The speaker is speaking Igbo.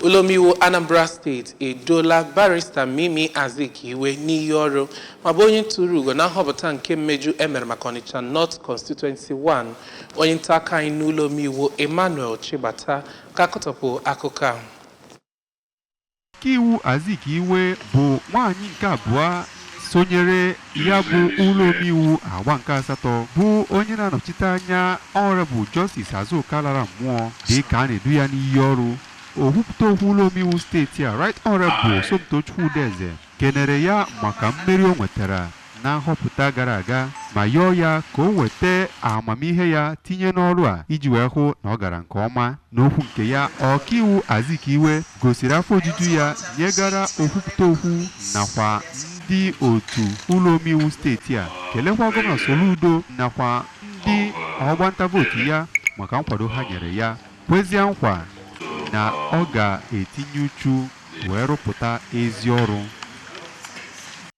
ụlọ omeiwu Anambra Steeti edola barista Mimi Azikiwe n'iyi ọrụ ma bụ onye ntụrụ ugo na nhọpụta nke mmeju emere maka Onitsha North Constituency 1. Onye nta aka anyị n'ụlọ omeiwu Emmanuel Chibata ka akọtọpụ akụkọ ahụ. Ọkaiwu Azikiwe bụ nwaanyị nke abụọ sonyere ya bụ ụlọ omeiwu agba nke asatọ bụ onye na-anọchite anya Honorable Justice Azuka lara mmụọ dị ka a na-edu ya n'iyi ọrụ. Okwupụta okwu ụlọ omeiwu steeti a Right Honorable Somtochukwu Udeze kenere ya maka mmeri o nwetara na nhọpụta gara aga ma yọọ ya ka o weta amamihe ya tinye n'ọrụ a iji wee hụ na ọ gara nke ọma. N'okwu nke ya, Ọkaiwu Azikiwe gosiri afọ ojuju ya nyegara okwupụta okwu nakwa ndị otu ụlọ omeiwu steeti a, kelekwa Gọvanọ Soludo nakwa ndị ọgbanta vootu ya maka nkwado ha nyere ya, kwezie nkwa na ọ ga-etinye uchu wee rụpụta ezi ọrụ.